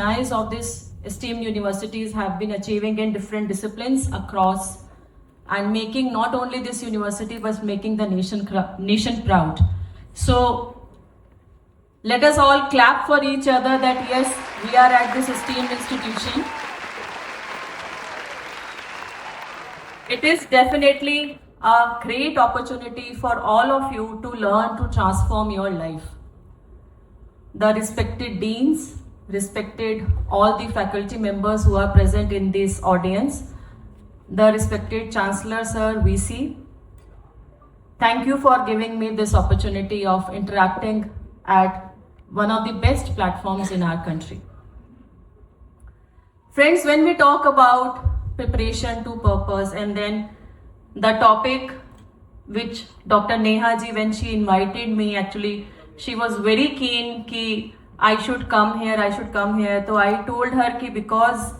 alumni of this esteemed universities have been achieving in different disciplines across and making not only this university but making the nation proud. So let us all clap for each other that yes, we are at this esteemed institution. It is definitely a great opportunity for all of you to learn to transform your life. The respected deans, respected all the faculty members who are present in this audience, the respected Chancellor Sir, VC, thank you for giving me this opportunity of interacting at one of the best platforms in our country. Friends, when we talk about preparation to purpose, and then the topic which Dr. Neha ji, when she invited me, actually she was very keen ki I should come here. So I told her ki because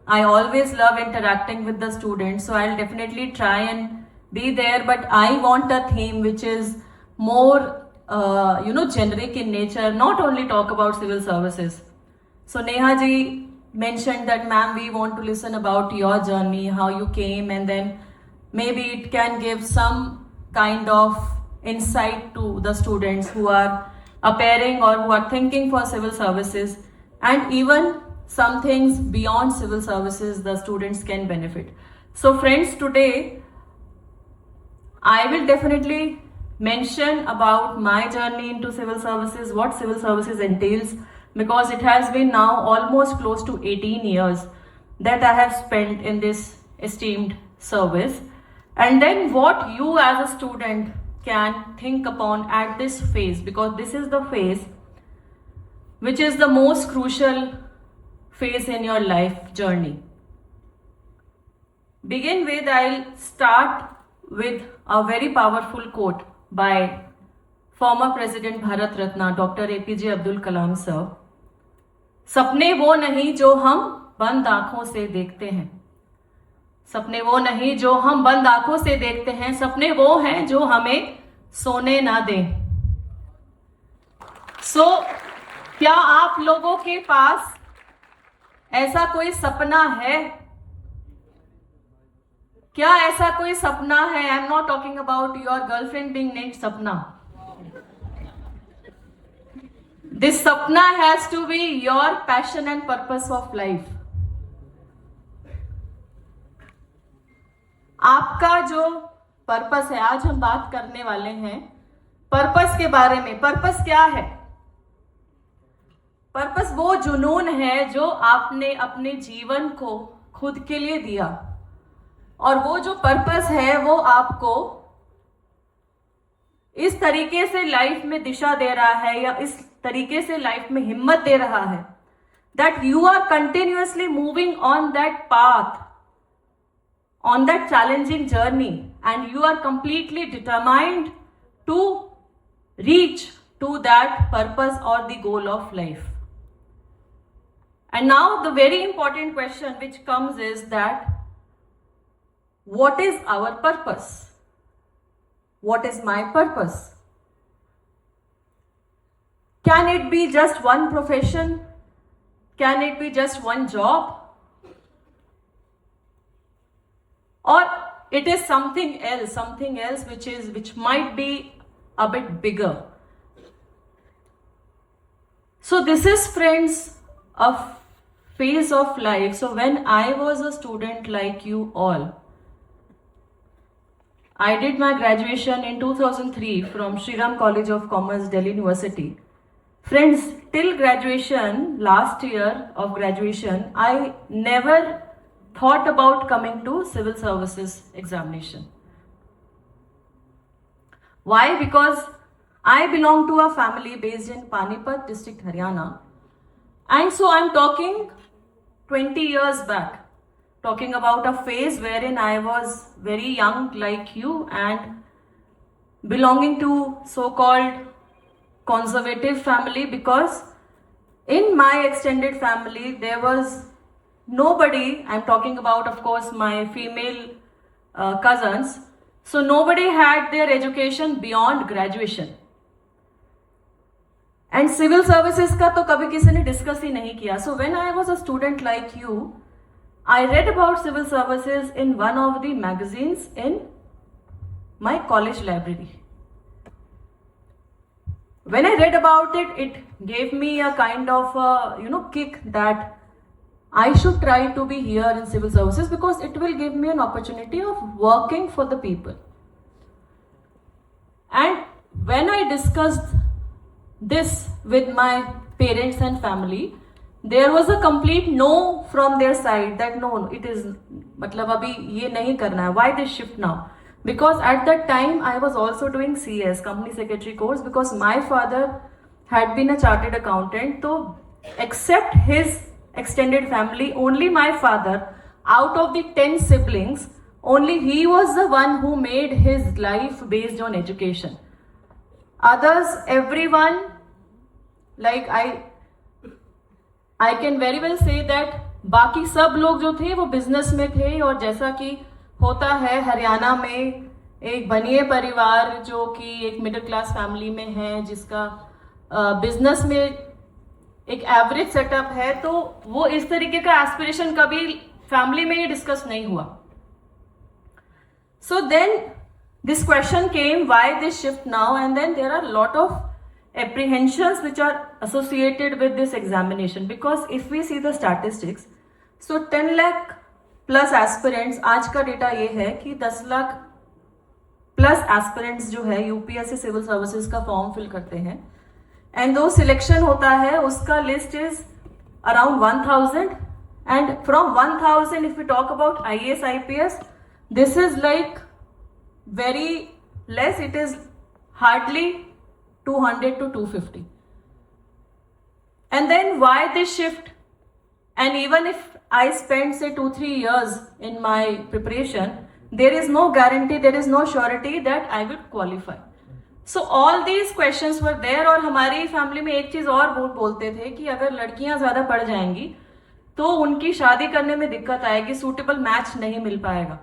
I always love interacting with the students, so I'll definitely try and be there, but I want a theme which is more generic in nature, not only talk about civil services. So Neha ji mentioned that, ma'am, we want to listen about your journey, how you came, and then maybe it can give some kind of insight to the students who are appearing or who are thinking for civil services, and even some things beyond civil services the students can benefit. So friends, today I will definitely mention about my journey into civil services, what civil services entails, because it has been now almost close to 18 years that I have spent in this esteemed service, and then what you as a student can think upon at this phase, because this is the phase which is the most crucial phase in your life journey. Begin with, I'll start with a very powerful quote by former President Bharat Ratna Dr. APJ Abdul Kalam sir. सपने वो नहीं जो हम बंद आंखों से देखते हैं, सपने वो नहीं जो हम बंद आंखों से देखते हैं, सपने वो हैं जो हमें सोने ना दें. क्या आप लोगों के पास ऐसा कोई सपना है? क्या ऐसा कोई सपना है? I am not talking about your girlfriend being named Sapna. This sapna has to be your passion and purpose of life. आपका जो पर्पस है, आज हम बात करने वाले हैं पर्पस के बारे में. पर्पस क्या है? पर्पस वो जुनून है जो आपने अपने जीवन को खुद के लिए दिया, और वो जो पर्पस है वो आपको इस तरीके से लाइफ में दिशा दे रहा है, या इस तरीके से लाइफ में हिम्मत दे रहा है, that you are continuously moving on that path, on that challenging journey, and you are completely determined to reach to that purpose or the goal of life. And now the very important question which comes is that what is our purpose? What is my purpose? Can it be just one profession? Can it be just one job? Or it is something else which might be a bit bigger. So this is, friends, a phase of life. So when I was a student like you all, I did my graduation in 2003 from Shri Ram College of Commerce, Delhi University. Friends, till graduation, last year of graduation, I never thought about coming to civil services examination. Why? Because I belong to a family based in Panipat district, Haryana. And so I'm talking 20 years back, talking about a phase wherein I was very young like you and belonging to so-called conservative family, because in my extended family there was nobody, I'm talking about of course my female cousins, so nobody had their education beyond graduation. And civil services का तो कभी किसी ने discuss ही नहीं किया. So when I was a student like you, I read about civil services in one of the magazines in my college library. When I read about it, it gave me a kind of kick that I should try to be here in civil services because it will give me an opportunity of working for the people. And when I discussed this with my parents and family, there was a complete no from their side that no, it is मतलब अभी ये नहीं करना है. Why this shift now? Because at that time I was also doing CS, company secretary course, because my father had been a chartered accountant. So except his extended family, only my father, out of the 10 siblings, only he was the one who made his life based on education. Others, everyone, like I can very well say that बाकी सब लोग जो थे वो business में थे. और जैसा कि होता है हरियाणा में, एक बनिए परिवार जो कि एक मिडिल क्लास फैमिली में है, जिसका बिजनेस में एक एवरेज सेटअप है, तो वो इस तरीके का एस्पिरेशन कभी फैमिली में ही डिस्कस नहीं हुआ. So then this question came, why this shift now? And then there are lot of apprehensions which are associated with this examination, because if we see the statistics, so 10 lakh plus aspirants, आज का data ये है कि 10 lakh plus aspirants जो है UPSC civil services का form fill करते हैं. एंड दो सिलेक्शन होता है, उसका list is around 1000. And from 1000 if you talk about IAS IPS, this is like very less. It is hardly 200 to 250. And then why this shift? And even if I spend say 2-3 years in my preparation, there is no guarantee, there is no surety that I will qualify. So all these questions were there. और हमारी family में एक चीज और बोलते थे कि अगर लड़कियां ज्यादा पढ़ जाएंगी तो उनकी शादी करने में दिक्कत आएगी, सूटेबल मैच नहीं मिल पाएगा.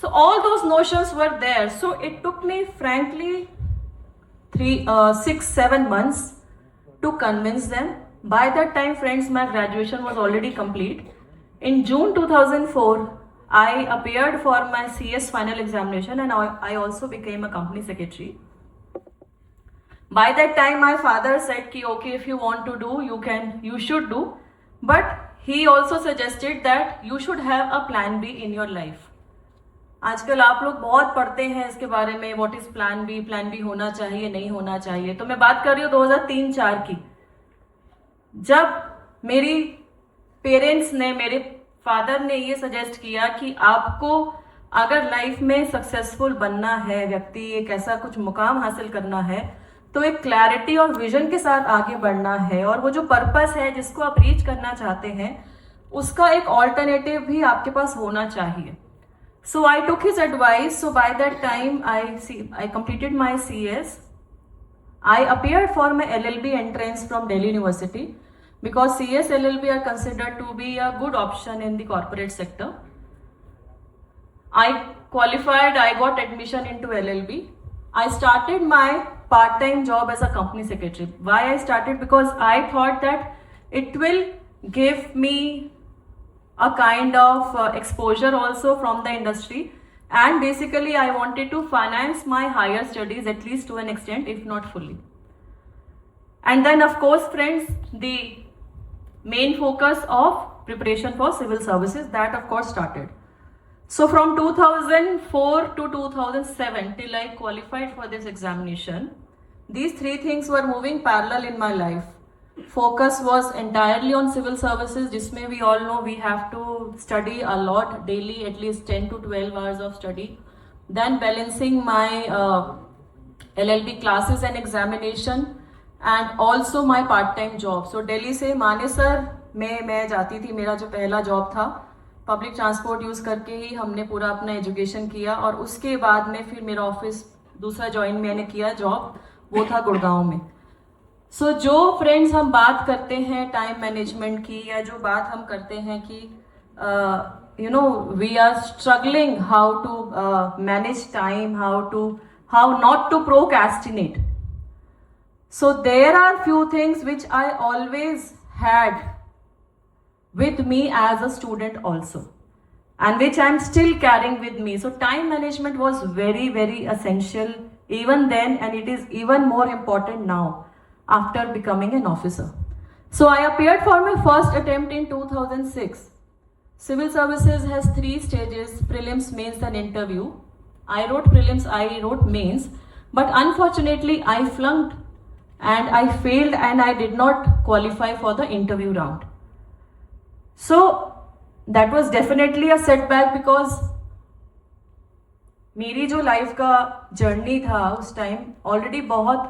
So all those notions were there. So it took me frankly 6-7 months to convince them. By that time, friends, my graduation was already complete. In June 2004, I appeared for my CS final examination, and I also became a company secretary. By that time, my father said ki okay, if you want to do, you should do. But he also suggested that you should have a plan B in your life. आजकल आप लोग बहुत पढ़ते हैं इसके बारे में, what is plan B होना चाहिए, नहीं होना चाहिए. तो मैं बात कर रही हूँ 2003-4 की, जब मेरी पेरेंट्स ने, मेरे फादर ने ये सजेस्ट किया कि आपको अगर लाइफ में सक्सेसफुल बनना है, व्यक्ति एक ऐसा कुछ मुकाम हासिल करना है, तो एक क्लैरिटी और विजन के साथ आगे बढ़ना है, और वो जो पर्पस है जिसको आप रीच करना चाहते हैं, उसका एक ऑल्टरनेटिव भी आपके पास होना चाहिए. So I took his advice. So by that time I completed my CS. I appeared for my LLB entrance from Delhi University, because CS LLB are considered to be a good option in the corporate sector. I qualified, I got admission into LLB. I started my part-time job as a company secretary. Why I started? Because I thought that it will give me a kind of exposure also from the industry, and basically I wanted to finance my higher studies at least to an extent, if not fully. And then of course friends, the main focus of preparation for civil services, that of course started. So from 2004 to 2007 till I qualified for this examination, these three things were moving parallel in my life. Focus was entirely on civil services, जिसमें we all know we have to study a lot daily, at least 10 to 12 hours of study. Then balancing my LLB classes and examination, and also my part-time job. So Delhi से मानेसर में मैं जाती थी, मेरा जो पहला job था, public transport use करके ही हमने पूरा अपना एजुकेशन किया. और उसके बाद में फिर मेरा ऑफिस दूसरा ज्वाइन मैंने किया जॉब, वो था गुड़गांव में. सो जो फ्रेंड्स हम बात करते हैं टाइम मैनेजमेंट की, या जो बात हम करते हैं कि we are struggling how to manage time, how not to procrastinate. So there are few things which I always had with me as a student also, and which I'm still carrying with me. So time management was very, very essential even then, and it is even more important now after becoming an officer. So I appeared for my first attempt in 2006. Civil services has 3 stages: prelims, mains and interview. I wrote prelims, I wrote mains, but unfortunately I flunked and I failed and I did not qualify for the interview round. So that was definitely a setback, because मेरी जो life का journey था उस time already बहुत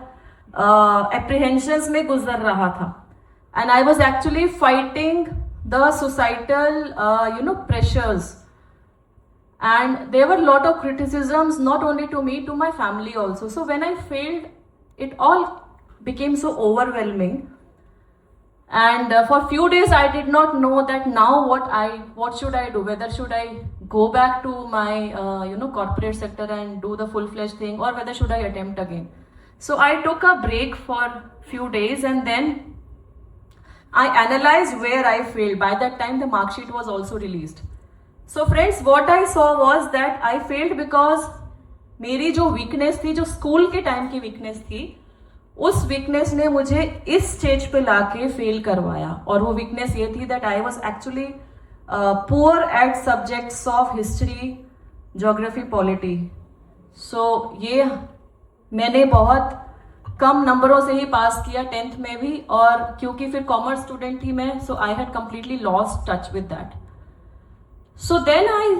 apprehensions में गुजर रहा था, and I was actually fighting the societal pressures, and there were a lot of criticisms, not only to me, to my family also. So when I failed, it all became so overwhelming, and for few days I did not know that now what should I do, whether should I go back to my corporate sector and do the full-fledged thing, or whether should I attempt again. So I took a break for few days, and then I analyzed where I failed. By that time the mark sheet was also released. So friends, what I saw was that I failed because मेरी जो weakness थी, जो school के time की weakness थी, उस weakness ने मुझे इस स्टेज पे लाके फेल करवाया. और वो वीकनेस ये थी that I was actually poor at subjects of history, geography, polity. So ये मैंने बहुत कम नंबरों से ही पास किया 10th में भी, और क्योंकि फिर कॉमर्स स्टूडेंट थी मैं, so I had completely lost touch with that. So then I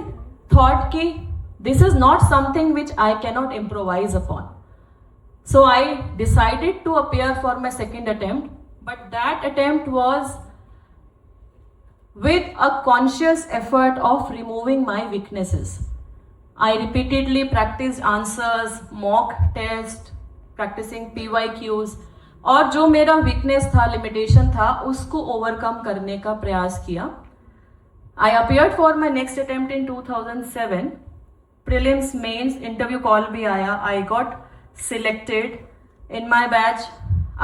thought कि this is not something which I cannot improvise upon. So I decided to appear for my second attempt, but that attempt was with a conscious effort of removing my weaknesses. I repeatedly practiced answers, mock test, practicing PYQs, और जो मेरा weakness था, limitation था, उसको overcome करने का प्रयास किया. I appeared for my next attempt in 2007. Prelims, mains, interview call भी आया. I got selected. In my batch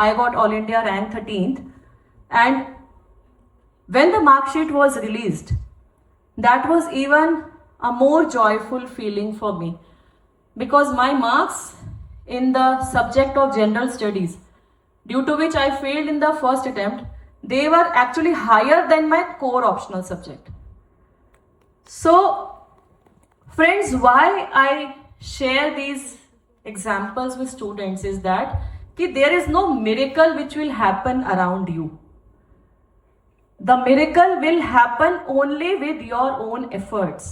I got all India rank 13th, and when the mark sheet was released, that was even a more joyful feeling for me, because my marks in the subject of general studies, due to which I failed in the first attempt, they were actually higher than my core optional subject. So friends, why I share these examples with students is that there is no miracle which will happen around you. The miracle will happen only with your own efforts.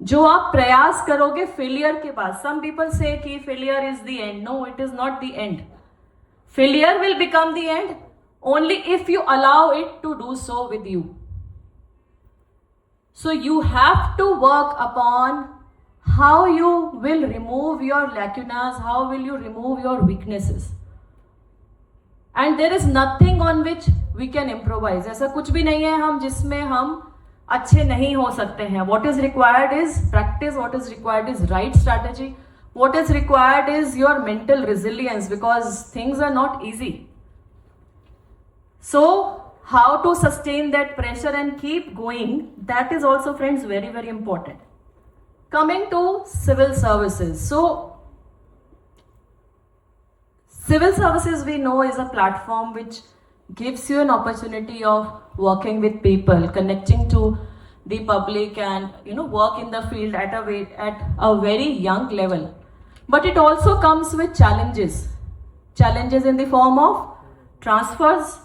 जो आप प्रयास करोगे failure के बाद. Some people say कि failure is the end. No, it is not the end. Failure will become the end only if you allow it to do so with you. So you have to work upon how you will remove your lacunas, how will you remove your weaknesses, and there is nothing on which we can improvise. ऐसा कुछ भी नहीं है हम जिसमें हम अच्छे नहीं हो सकते हैं. What is required is practice, what is required is right strategy, what is required is your mental resilience, because things are not easy. So how to sustain that pressure and keep going, that is also, friends, very, very important. Coming to civil services. So civil services, we know, is a platform which gives you an opportunity of working with people, connecting to the public, and work in the field at a very young level. But it also comes with challenges in the form of transfers.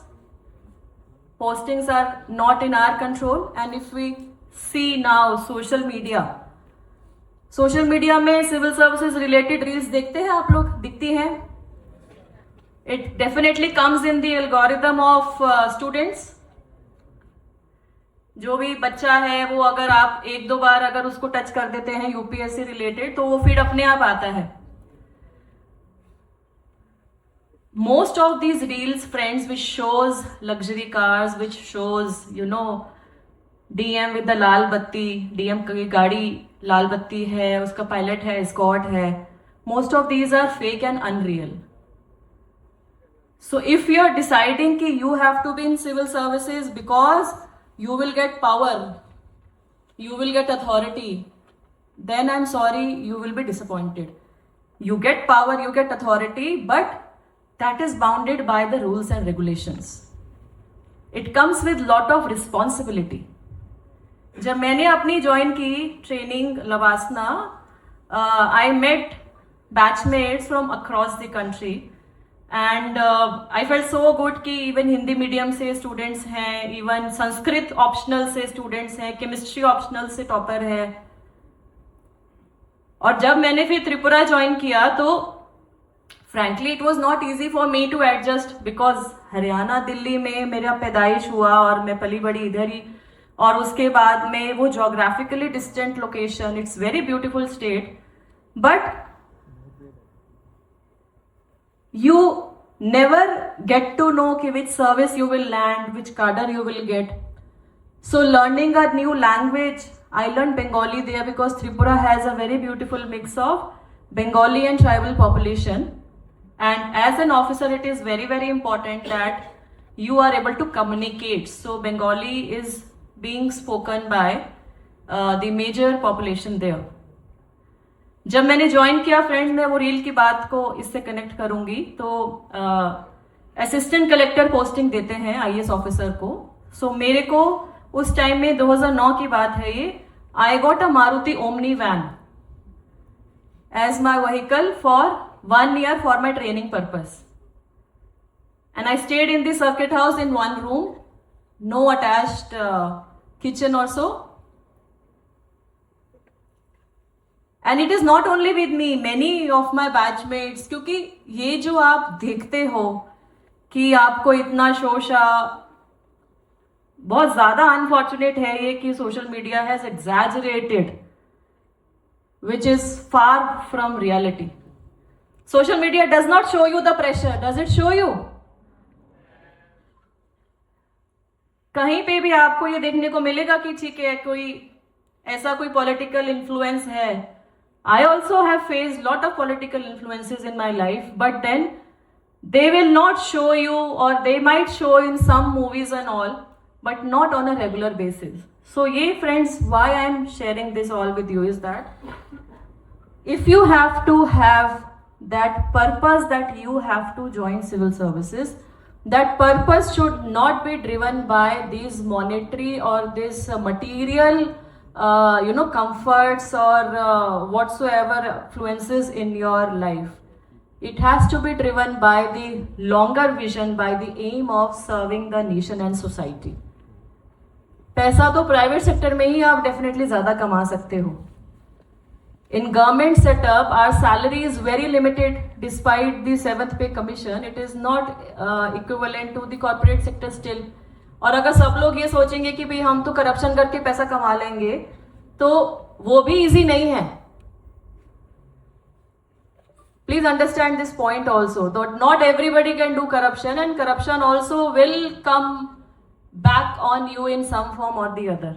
Postings are not in our control, and if we see now social media में civil services related reels देखते हैं आप लोग, दिखती हैं. It definitely comes in the algorithm of students. जो भी बच्चा है वो, अगर आप 1-2 बार अगर उसको टच कर देते हैं यूपीएससी रिलेटेड, तो वो फीड अपने आप आता है. Most of these reels, friends, which shows luxury cars, which shows DM with the लाल बत्ती, DM की गाड़ी लाल बत्ती है, उसका पायलट है, एस्कॉर्ट है. Most of these are fake and unreal. So if you are deciding कि you have to be in civil services because you will get power, you will get authority, then I'm sorry, you will be disappointed. You get power, you get authority, but that is bounded by the rules and regulations. It comes with lot of responsibility. जब मैंने अपनी join की training लवासना, I met batchmates from across the country and I felt so good कि even Hindi medium से students हैं, even Sanskrit optional से students हैं, chemistry optional से टॉपर है. और जब मैंने फिर त्रिपुरा ज्वाइन किया तो frankly it was not easy for me to adjust because Haryana Delhi में मेरा पैदाइश हुआ और मैं पली बड़ी इधर ही, और उसके बाद में वो geographically distant location, it's very beautiful state, but you never get to know कि which service you will land, which cadre you will get. So learning a new language, I learned Bengali there because Tripura has a very beautiful mix of Bengali and tribal population, and as an officer it is very very important that you are able to communicate. So Bengali is being spoken by the major population there. जब मैंने join किया friends, मैं वो reel की बात को इससे connect करूंगी, तो असिस्टेंट कलेक्टर पोस्टिंग देते हैं आईएएस ऑफिसर को. सो मेरे को उस टाइम में 2009 की बात है ये, I got a Maruti Omni van as my vehicle for 1 year for my training purpose, and I stayed in the circuit house in 1 room, no attached kitchen और so. And it is not only with me, many of my batchmates, क्योंकि ये जो आप देखते हो कि आपको इतना शोशा, बहुत ज्यादा अनफॉर्चुनेट है ये कि social media has exaggerated, which is far from reality. Social media does not show you the pressure, does it show you? कहीं पे भी आपको ये देखने को मिलेगा कि ठीक है कोई ऐसा कोई पॉलिटिकल इन्फ्लुएंस है. I also have faced lot of political influences in my life, but then they will not show you, or they might show in some movies and all, but not on a regular basis. So ye friends, why I am sharing this all with you is that if you have to have that purpose that you have to join civil services, that purpose should not be driven by these monetary or this material comforts or whatsoever influences in your life. It has to be driven by the longer vision, by the aim of serving the nation and society. पैसा तो private sector में ही आप definitely ज्यादा कमा सकते हो. In government setup, our salary is very limited despite the 7th pay commission. It is not equivalent to the corporate sector still. और अगर सब लोग ये सोचेंगे कि भाई हम तो करप्शन करके पैसा कमा लेंगे, तो वो भी इजी नहीं है. Please understand this point also, that not everybody can do corruption, and corruption also will come back on you in some form or the other.